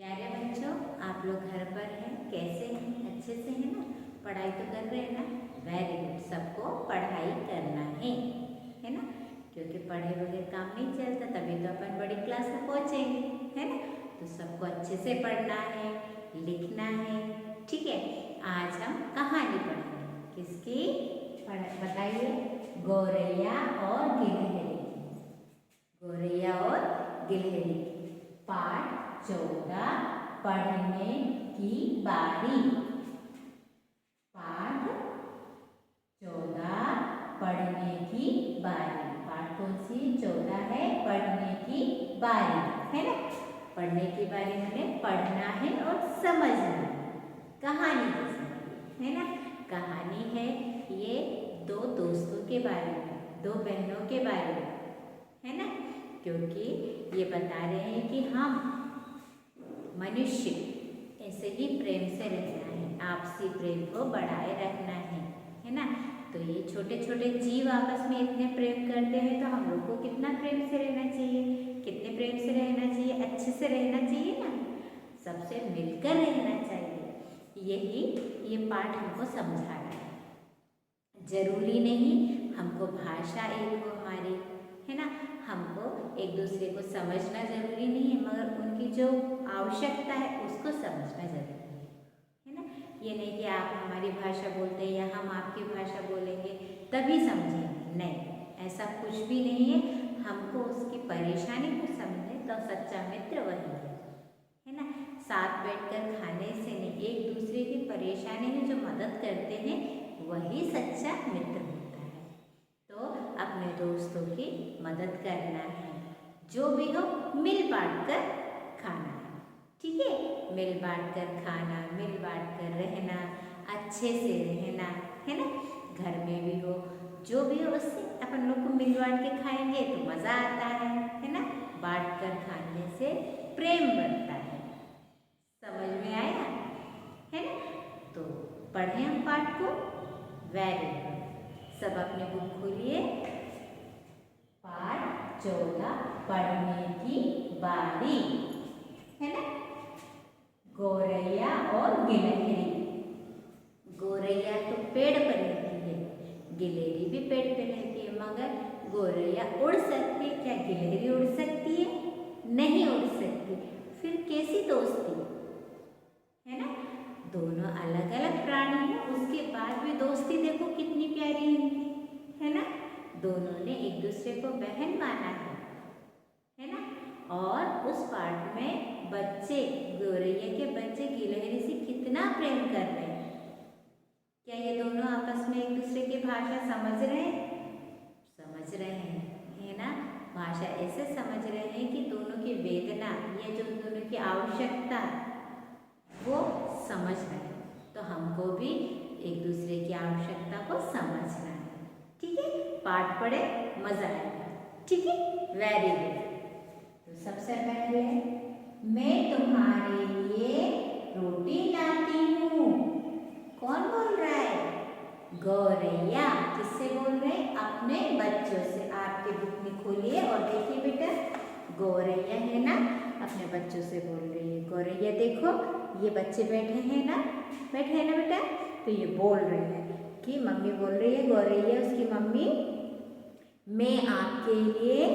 प्यारे बच्चों, आप लोग घर पर हैं, कैसे हैं? अच्छे से हैं ना? पढ़ाई तो कर रहे हैं ना? Very good. सबको पढ़ाई करना है ना? क्योंकि पढ़े बगैर काम नहीं चलता, तभी तो अपन बड़ी क्लास में पहुँचेंगे, है ना? तो सबको अच्छे से पढ़ना है, लिखना है, ठीक है? आज हम कहानी पढ़ेंगे। किसकी? बताइए। गौरैया और गिलहरी। गौरैया और गिलहरी, पाठ 14, पढ़ने की बारी। पाठ 14, पढ़ने की बारी। पाठ कौन सी? 14 है, पढ़ने की बारी, है ना? पढ़ने की बारी मतलब पढ़ना है और समझना। कहानी जैसे, है ना? कहानी है ये दो दोस्तों के बारे में, दो बहनों के बारे में, है ना? क्योंकि ये बता रहे हैं कि हम मनुष्य ऐसे ही प्रेम से रहना है, आपसी प्रेम को बढ़ाए रखना है ना? तो ये छोटे छोटे जीव आपस में इतने प्रेम करते हैं, तो हम लोग को कितना प्रेम से रहना चाहिए? कितने प्रेम से रहना चाहिए? अच्छे से रहना चाहिए ना? सबसे मिलकर रहना चाहिए। यही ये पाठ हमको समझा रहा है। जरूरी नहीं हमको भाषा एक हो हमारी, है ना? हमको एक दूसरे को समझना जरूरी नहीं है, मगर उनकी जो आवश्यकता है उसको समझना जरूरी है ना? ये नहीं कि आप हमारी भाषा बोलते हैं या हम आपकी भाषा बोलेंगे तभी समझेंगे, नहीं, ऐसा कुछ भी नहीं है। हमको उसकी परेशानी को समझे तो सच्चा मित्र वही है ना? साथ बैठकर खाने से नहीं, एक दूसरे की परेशानी में जो मदद करते हैं वही सच्चा मित्र होता है। तो अपने दोस्तों की मदद करना है, जो भी हो मिल बांट कर खाना है, ठीक है? मिल बांट कर खाना, मिल बांट कर रहना, अच्छे से रहना, है ना? घर में भी हो, जो भी हो, उससे अपन लोग को मिल बांट के खाएंगे तो मज़ा आता है ना? बांट कर खाने से प्रेम बढ़ता है। समझ में आया, है ना? तो पढ़ें हम पाठ को। Very good. सब अपनी बुक खोलिए। पाठ 14, पढ़ने की बारी, है ना? गौरैया और गिलहरी। गौरैया तो पेड़ पर रहती है, गिलहरी भी पेड़ पर रहती है, मगर गौरैया उड़ सकती है, क्या गिलहरी उड़ सकती है? नहीं उड़ सकती। फिर कैसी दोस्ती, है ना? दोनों अलग अलग प्राणी हैं, उसके बाद भी दोस्ती देखो कितनी प्यारी है ना? दोनों ने एक दूसरे को बहन माना है ना? और उस पाठ में बच्चे, गौरैया के बच्चे गिलहरी से कितना प्रेम कर रहे हैं। क्या ये दोनों आपस में एक दूसरे की भाषा समझ रहे हैं? समझ रहे हैं, है ना? भाषा ऐसे समझ रहे हैं कि दोनों की वेदना या जो दोनों की आवश्यकता वो समझ रहे हैं। तो हमको भी एक दूसरे की आवश्यकता को समझना है, ठीक है? पाठ पढ़े, मजा आएगा, ठीक है? Very good. तो सबसे पहले मैं तुम्हारे लिए रोटी लाती हूँ। कौन बोल रहा है? गौरैया। किससे बोल रहे हैं? अपने बच्चों से। आपके बुक में खोलिए और देखिए बेटा, गौरैया है ना, अपने बच्चों से बोल रही है। गौरैया देखो, ये बच्चे बैठे हैं ना, बैठे हैं ना बेटा? तो ये बोल रहे हैं कि मम्मी बोल रही है, गौरैया उसकी मम्मी, मैं आपके लिए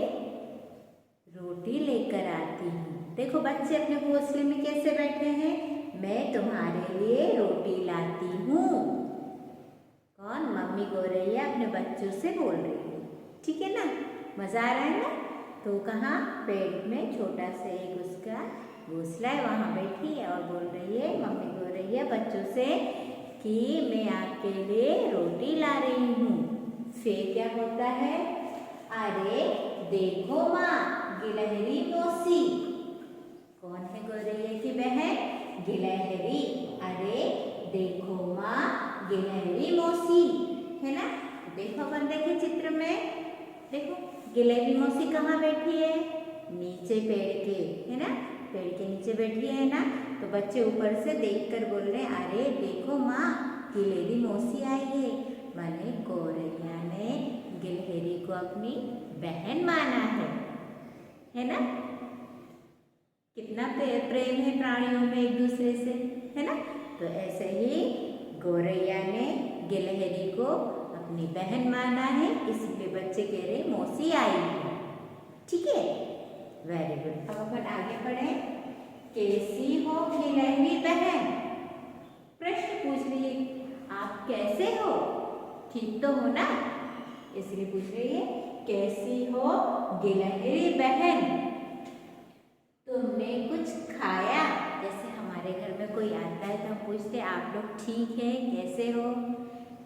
रोटी लेकर आती हूँ। देखो बच्चे अपने घोंसले में कैसे बैठे हैं। मैं तुम्हारे लिए रोटी लाती हूँ। कौन? मम्मी गौरैया अपने बच्चों से बोल रही है, ठीक है ना? मज़ा आ रहा है ना? तो कहाँ? पेड़ में छोटा सा एक उसका घोंसला है, वहाँ बैठी है और बोल रही है मम्मी गौरैया बच्चों से कि मैं आपके लिए रोटी ला रही हूँ। फिर क्या होता है? अरे देखो माँ, गिलहरी मौसी। कौन है गौरैया की बहन? गिलहरी। अरे देखो माँ, गिलहरी मौसी, है ना? देखो अपन देखे चित्र में, देखो गिलहरी मौसी कहाँ बैठी है? नीचे पेड़ के, है ना? पेड़ के नीचे बैठी है ना? तो बच्चे ऊपर से देखकर बोल रहे हैं, अरे देखो माँ, गिलहरी मौसी आई है। माने गौरैया ने गिलहरी को अपनी बहन माना है ना? कितना प्रेम है प्राणियों में एक दूसरे से, है ना। तो ऐसे ही गौरैया ने गिलहरी को अपनी बहन माना है, इसलिए बच्चे कह रहे मौसी आई है। ठीक है, वेरी गुड। अब अपन आगे बढ़े। कैसी हो गिलहरी बहन? प्रश्न पूछ रही है, आप कैसे हो? ठीक तो हो ना, इसलिए पूछ रही है कैसी हो गिलहरी बहन? तुमने कुछ खाया? जैसे हमारे घर में कोई आता है तो हम पूछते आप लोग ठीक है, कैसे हो,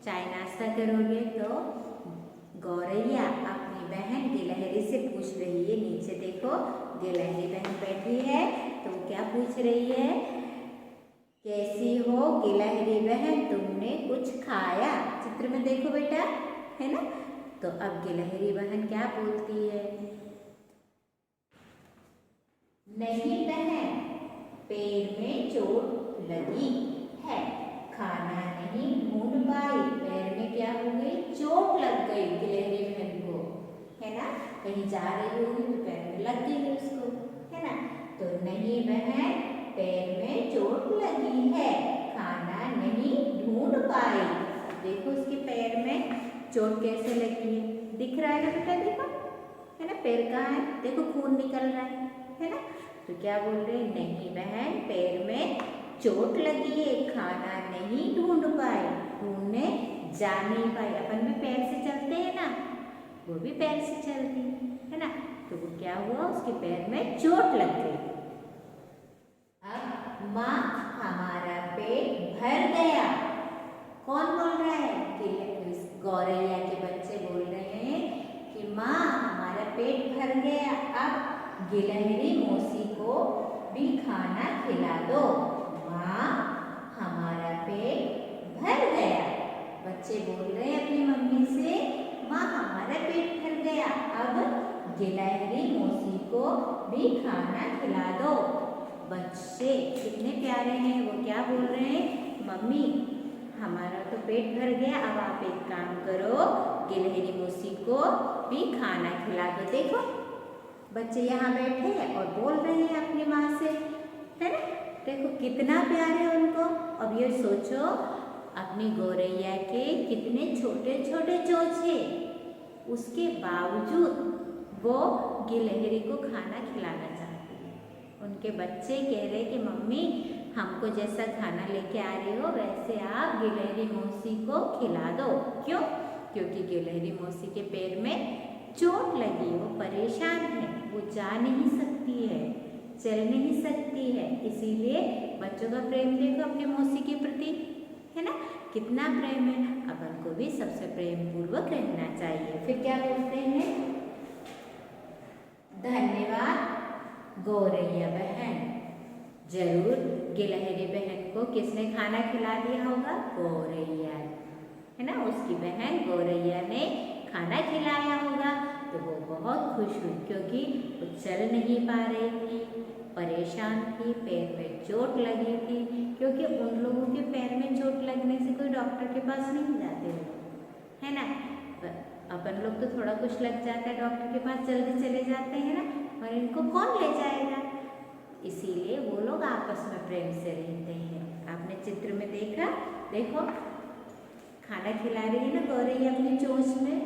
चाय नाश्ता करोगे? तो गौरैया अपनी बहन गिलहरी से पूछ रही है। नीचे देखो गिलहरी बहन बैठी है, तो क्या पूछ रही है? कैसी हो गिलहरी बहन, तुमने कुछ खाया? चित्र में देखो बेटा, है ना। तो अब गिलहरी बहन क्या बोलती है? नहीं बहन, पैर में चोट लगी है, खाना नहीं ढूंढ पाई। पैर में क्या हो गई? चोट लग गई गिलहरी बहन को, है ना। कहीं जा रही होगी तो पैर में लग गई उसको, है ना। तो नहीं बहन, पैर में चोट लगी है, खाना नहीं ढूंढ पाई। देखो उसके पैर में चोट कैसे लगी है, दिख रहा है ना बेटा, देखो, है ना। पैर कहाँ है, देखो खून निकल रहा है ना। तो क्या बोल रहे हैं? नहीं बहन, पैर में चोट लगी है, खाना नहीं ढूंढ पाई, ढूंढने जा नहीं पाई। अपन भी पैर से चलते हैं ना, वो भी पैर से चलती है ना। तो वो क्या हुआ, उसके पैर में चोट लग गई। अब माँ हमारा पेट भर गया। कौन बोल रहा है? गौरैया के बच्चे बोल रहे हैं कि माँ हमारा पेट भर गया, अब गिलहरी मौसी को भी खाना खिला दो। माँ हमारा पेट भर गया। बच्चे बोल रहे हैं अपनी मम्मी से, माँ हमारा पेट भर गया, अब गिलहरी मौसी को भी खाना खिला दो। बच्चे कितने प्यारे हैं, वो क्या बोल रहे हैं? मम्मी हमारा तो पेट भर गया, अब आप एक काम करो, गिलहरी मौसी को भी खाना खिला दो। देखो बच्चे यहाँ बैठे हैं और बोल रहे हैं अपनी माँ से, है ना। देखो कितना प्यार है उनको। अब ये सोचो अपनी गौरैया के कितने छोटे छोटे चोंच है, उसके बावजूद वो गिलहरी को खाना खिलाना चाहती है। उनके बच्चे कह रहे कि मम्मी हमको जैसा खाना लेके आ रही हो वैसे आप गिलहरी मौसी को खिला दो। क्यों? क्योंकि गिलहरी मौसी के पैर में चोट लगी, वो परेशान है, वो जा नहीं सकती है, चल नहीं सकती है। इसीलिए बच्चों का प्रेम देखो अपनी मौसी के प्रति, है ना, कितना प्रेम है। अपन को भी सबसे प्रेम पूर्वक रहना चाहिए। फिर क्या बोलते हैं? धन्यवाद गौरैया बहन। जरूर गिलहरी बहन को किसने खाना खिला दिया होगा? गौरैया, है ना। उसकी बहन गौरैया ने खाना खिलाया होगा। तो वो बहुत खुश हुई, क्योंकि वो चल नहीं पा रही थी, परेशान थी, पैर में चोट लगी थी। क्योंकि उन लोगों के पैर में चोट लगने से कोई डॉक्टर के पास नहीं जाते लोग, है ना। अपन लोग तो थोड़ा कुछ लग जाता है डॉक्टर के पास जल्दी चले जाते हैं ना, और इनको कौन ले जाएगा। इसीलिए वो लोग आपस में प्रेम से रहते हैं। आपने चित्र में देखा, देखो खाना खिला रही है ना गौरैया अपनी चोंच में,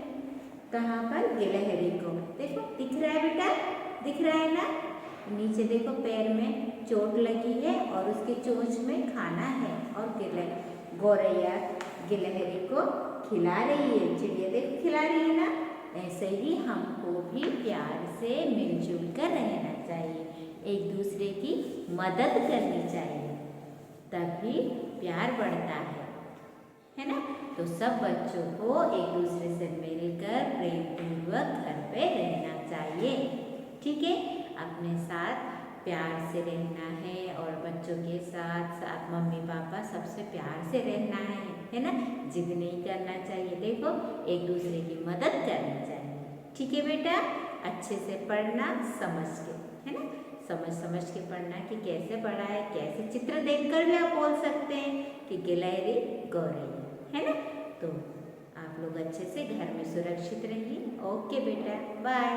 कहाँ पर? गिलहरी को। देखो दिख रहा है बेटा, दिख रहा है ना। नीचे देखो पैर में चोट लगी है और उसके चोंच में खाना है, और गौरैया गिलहरी को खिला रही है। चिड़िया देखो खिला रही है ना। ऐसे ही हमको भी प्यार से मिलजुल कर रहना चाहिए, एक दूसरे की मदद करनी चाहिए, तभी प्यार बढ़ता है ना। तो सब बच्चों को एक दूसरे से मिलकर प्रेम पूर्वक घर पे रहना चाहिए। ठीक है, अपने साथ प्यार से रहना है और बच्चों के साथ साथ मम्मी पापा सबसे प्यार से रहना है ना। जिद नहीं करना चाहिए, देखो एक दूसरे की मदद करनी चाहिए। ठीक है बेटा, अच्छे से पढ़ना समझ के, है ना। समझ समझ के पढ़ना कि कैसे पढ़ा है, कैसे चित्र देखकर भी आप बोल सकते हैं कि गिलहरी गौरैया, है ना। तो आप लोग अच्छे से घर में सुरक्षित रहिए। ओके बेटा, बाय।